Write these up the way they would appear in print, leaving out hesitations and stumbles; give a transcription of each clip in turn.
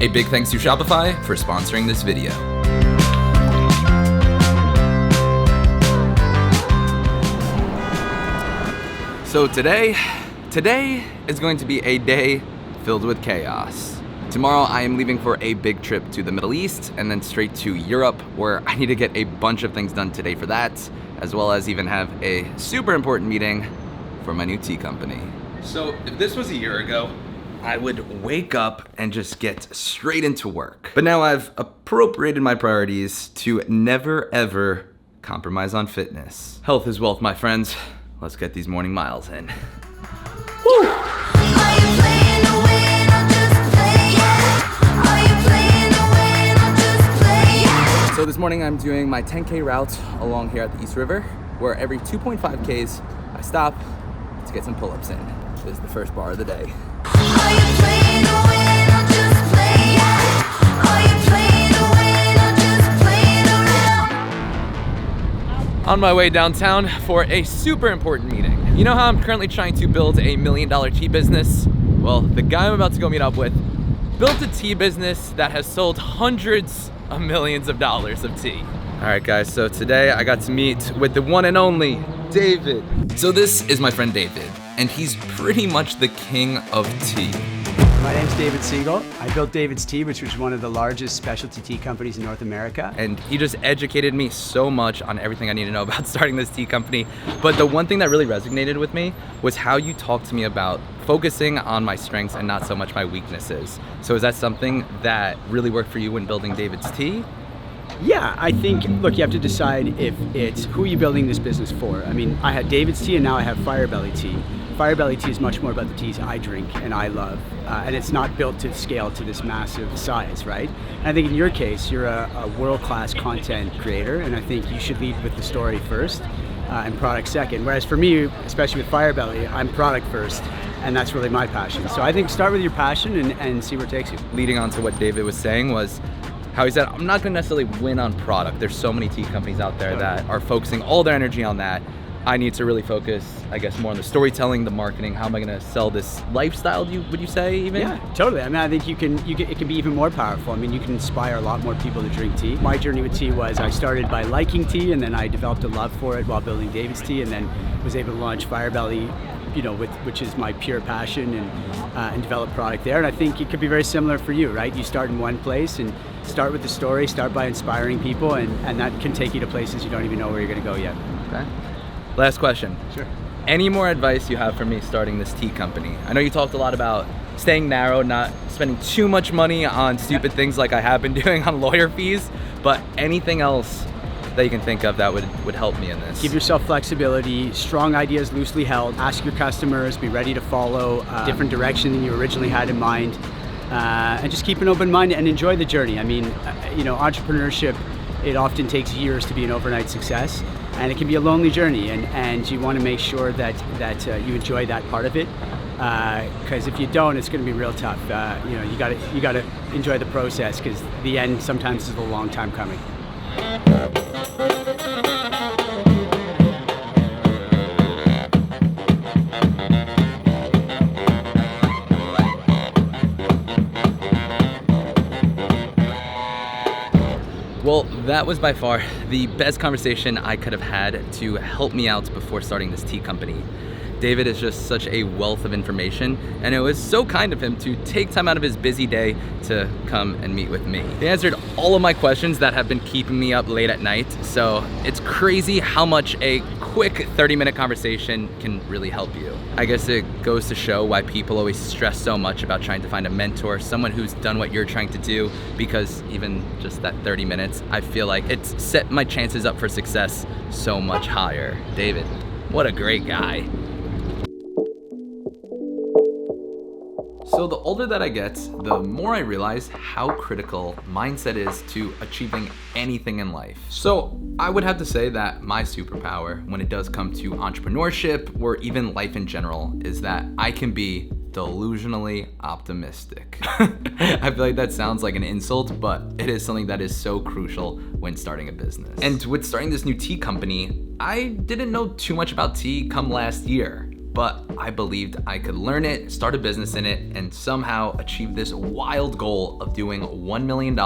A big thanks to Shopify for sponsoring this video. So today is going to be a day filled with chaos. Tomorrow I am leaving for a big trip to the Middle East and then straight to Europe, where I need to get a bunch of things done today for that, as well as even have a super important meeting for my new tea company. So if this was a year ago, I would wake up and just get straight into work. But now I've appropriated my priorities to never ever compromise on fitness. Health is wealth, my friends. Let's get these morning miles in. Woo! So this morning I'm doing my 10K route along here at the East River, where every 2.5Ks I stop to get some pull-ups in. This is the first bar of the day. On my way downtown for a super important meeting. You know how I'm currently trying to build a $1 million tea business? Well, the guy I'm about to go meet up with built a tea business that has sold hundreds of millions of dollars of tea. All right, guys, so today I got to meet with the one and only David. So this is my friend David, and he's pretty much the king of tea. My name's David Siegel. I built David's Tea, which was one of the largest specialty tea companies in North America. And he just educated me so much on everything I need to know about starting this tea company. But the one thing that really resonated with me was how you talked to me about focusing on my strengths and not so much my weaknesses. So is that something that really worked for you when building David's Tea? Yeah, I think, look, you have to decide if it's who are you building this business for. I mean, I had David's Tea and now I have Firebelly Tea. Firebelly Tea is much more about the teas I drink and I love, and it's not built to scale to this massive size, right? And I think in your case, you're a world-class content creator, and I think you should lead with the story first and product second. Whereas for me, especially with Firebelly, I'm product first, and that's really my passion. So I think start with your passion and see where it takes you. Leading on to what David was saying was how he said, I'm not gonna necessarily win on product. There's so many tea companies out there that are focusing all their energy on that. I need to really focus, I guess, more on the storytelling, the marketing. How am I gonna sell this lifestyle, would you say even? Yeah, totally. I mean, I think it can be even more powerful. I mean, you can inspire a lot more people to drink tea. My journey with tea was I started by liking tea, and then I developed a love for it while building David's Tea, and then was able to launch Firebelly, which is my pure passion, and develop product there. And I think it could be very similar for you, right? You start in one place and start with the story, start by inspiring people, and that can take you to places you don't even know where you're gonna go yet. Okay. Last question. Sure. Any more advice you have for me starting this tea company? I know you talked a lot about staying narrow, not spending too much money on stupid things like I have been doing on lawyer fees, but anything else that you can think of that would help me in this? Give yourself flexibility, strong ideas loosely held, ask your customers, be ready to follow a different direction than you originally had in mind, and just keep an open mind and enjoy the journey. I mean, entrepreneurship, it often takes years to be an overnight success, and it can be a lonely journey, and you want to make sure that you enjoy that part of it, because if you don't, it's going to be real tough. You got to enjoy the process, because the end sometimes is a long time coming. Well, that was by far the best conversation I could have had to help me out before starting this tea company. David is just such a wealth of information, and it was so kind of him to take time out of his busy day to come and meet with me. He answered all of my questions that have been keeping me up late at night, so it's crazy how much a quick 30-minute conversation can really help you. I guess it goes to show why people always stress so much about trying to find a mentor, someone who's done what you're trying to do, because even just that 30 minutes, I feel like it's set my chances up for success so much higher. David, what a great guy. So the older that I get, the more I realize how critical mindset is to achieving anything in life. So I would have to say that my superpower when it does come to entrepreneurship or even life in general is that I can be delusionally optimistic. I feel like that sounds like an insult, but it is something that is so crucial when starting a business. And with starting this new tea company, I didn't know too much about tea come last year. but I believed I could learn it, start a business in it, and somehow achieve this wild goal of doing $1 million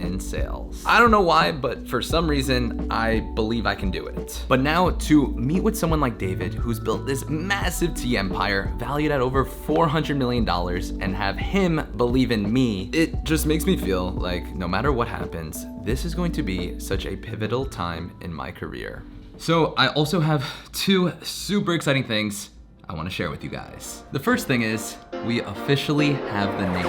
in sales. I don't know why, but for some reason, I believe I can do it. But now to meet with someone like David, who's built this massive tea empire valued at over $400 million, and have him believe in me, it just makes me feel like no matter what happens, this is going to be such a pivotal time in my career. So I also have two super exciting things I want to share with you guys. The first thing is we officially have the name.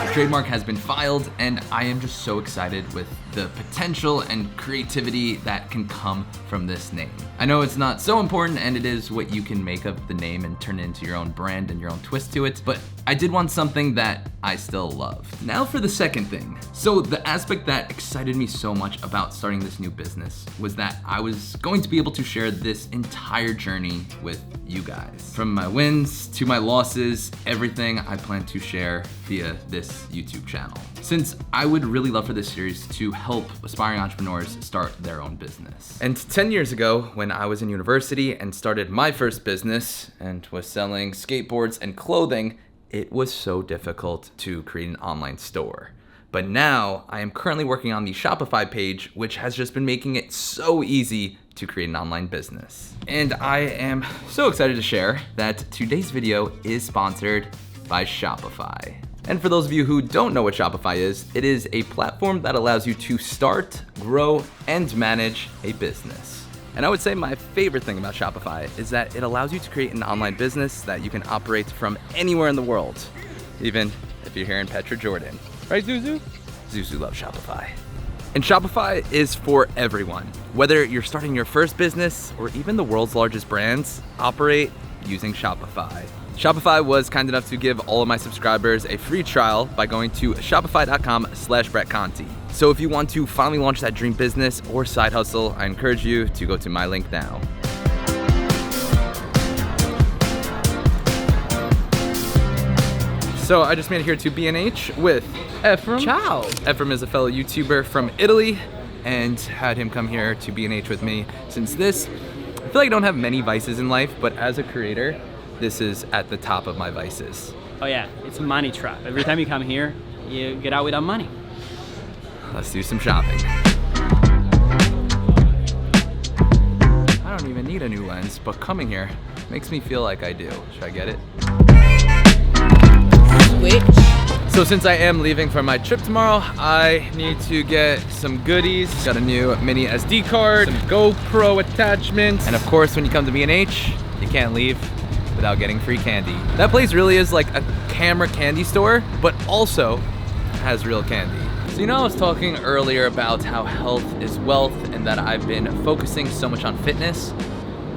The trademark has been filed, and I am just so excited with the potential and creativity that can come from this name. I know it's not so important, and it is what you can make of the name and turn it into your own brand and your own twist to it, but I did want something that I still love. Now for the second thing. So the aspect that excited me so much about starting this new business was that I was going to be able to share this entire journey with you guys. From my wins to my losses, everything I plan to share via this YouTube channel. Since I would really love for this series to help aspiring entrepreneurs start their own business. And 10 years ago, when I was in university and started my first business and was selling skateboards and clothing, it was so difficult to create an online store. But now I am currently working on the Shopify page, which has just been making it so easy to create an online business. And I am so excited to share that today's video is sponsored by Shopify. And for those of you who don't know what Shopify is, it is a platform that allows you to start, grow, and manage a business. And I would say my favorite thing about Shopify is that it allows you to create an online business that you can operate from anywhere in the world, even if you're here in Petra, Jordan. Right, Zuzu? Zuzu loves Shopify. And Shopify is for everyone. Whether you're starting your first business or even the world's largest brands, operate using Shopify. Shopify was kind enough to give all of my subscribers a free trial by going to shopify.com/BrettConti. So if you want to finally launch that dream business or side hustle, I encourage you to go to my link now. So I just made it here to B&H with Ephraim. Ciao. Ephraim is a fellow YouTuber from Italy, and had him come here to B&H with me since I feel like I don't have many vices in life, but as a creator, this is at the top of my vices. Oh yeah, it's a money trap. Every time you come here, you get out without money. Let's do some shopping. I don't even need a new lens, but coming here makes me feel like I do. Should I get it? Switch. So since I am leaving for my trip tomorrow, I need to get some goodies. Got a new mini SD card, some GoPro attachments, and of course when you come to B&H, you can't leave without getting free candy. That place really is like a camera candy store, but also has real candy. So you know I was talking earlier about how health is wealth and that I've been focusing so much on fitness?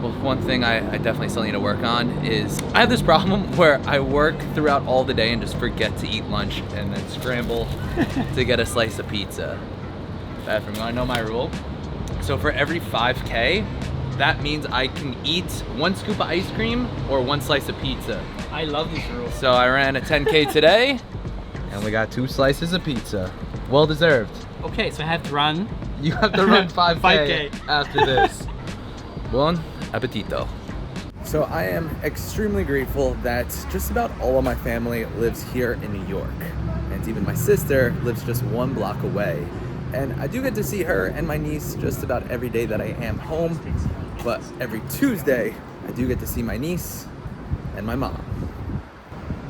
Well, one thing I definitely still need to work on is I have this problem where I work throughout all the day and just forget to eat lunch and then scramble to get a slice of pizza. Ephraim, you wanna know my rule? So for every 5K, that means I can eat 1 scoop of ice cream or 1 slice of pizza. I love this rule. So I ran a 10K today, and we got 2 slices of pizza. Well deserved. Okay, so I have to run. You have to run 5K, 5K. after this. Buon appetito. So I am extremely grateful that just about all of my family lives here in New York. And even my sister lives just 1 block away. And I do get to see her and my niece just about every day that I am home. But every Tuesday, I do get to see my niece and my mom.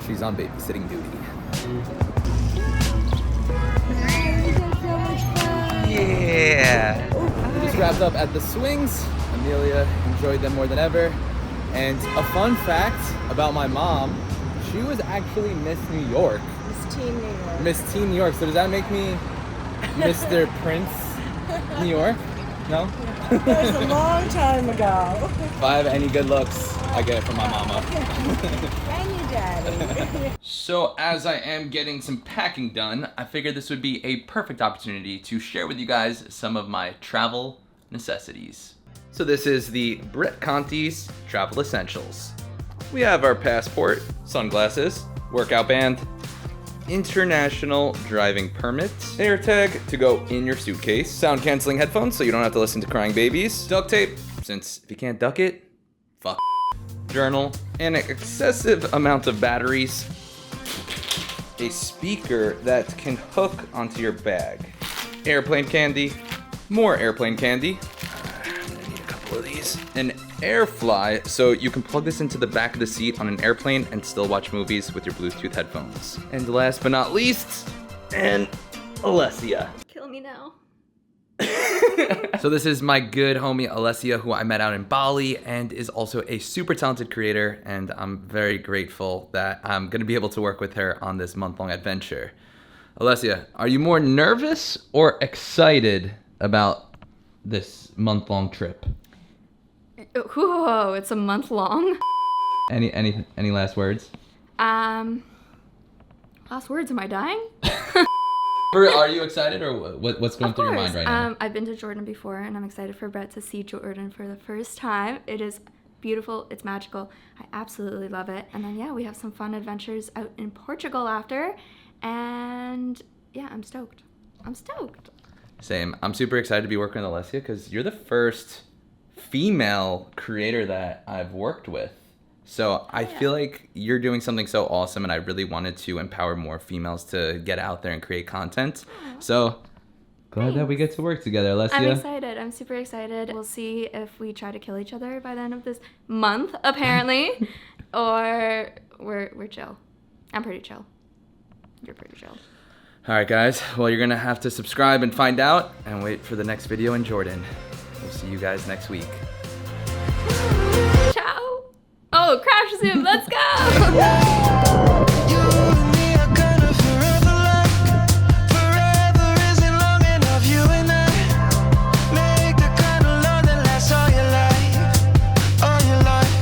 She's on babysitting duty. Yeah! We just wrapped up at the swings. Amelia enjoyed them more than ever. And a fun fact about my mom, she was actually Miss New York. Miss Teen New York. Miss Teen New York. So does that make me Mr. Prince New York? No? That was a long time ago. If I have any good looks, I get it from my mama. And your daddy. So as I am getting some packing done, I figured this would be a perfect opportunity to share with you guys some of my travel necessities. So this is the Brett Conti's Travel Essentials. We have our passport, sunglasses, workout band, international driving permits, AirTag to go in your suitcase, sound canceling headphones so you don't have to listen to crying babies, duct tape, since if you can't duck it, fuck, journal, an excessive amount of batteries, a speaker that can hook onto your bag, airplane candy, more airplane candy, I'm gonna need a couple of these, an AirFly so you can plug this into the back of the seat on an airplane and still watch movies with your Bluetooth headphones. And last but not least, and Alessia. Kill me now. So this is my good homie Alessia, who I met out in Bali and is also a super talented creator, and I'm very grateful that I'm gonna be able to work with her on this month-long adventure. Alessia, are you more nervous or excited about this month-long trip? Whoa, it's a month long. Any last words? Last words, am I dying? Are you excited, or what's going through your mind right now? I've been to Jordan before, and I'm excited for Brett to see Jordan for the first time. It is beautiful. It's magical. I absolutely love it. And then, yeah, we have some fun adventures out in Portugal after. And, yeah, I'm stoked. Same. I'm super excited to be working with Alessia because you're the first female creator that I've worked with. So I feel like you're doing something so awesome, and I really wanted to empower more females to get out there and create content. So glad that we get to work together, Alessia. I'm excited. I'm super excited. We'll see if we try to kill each other by the end of this month, apparently, or we're chill. I'm pretty chill. You're pretty chill. All right, guys. Well, you're going to have to subscribe and find out and wait for the next video in Jordan. We'll see you guys next week. Ciao. Oh, crash zoom. Let's go.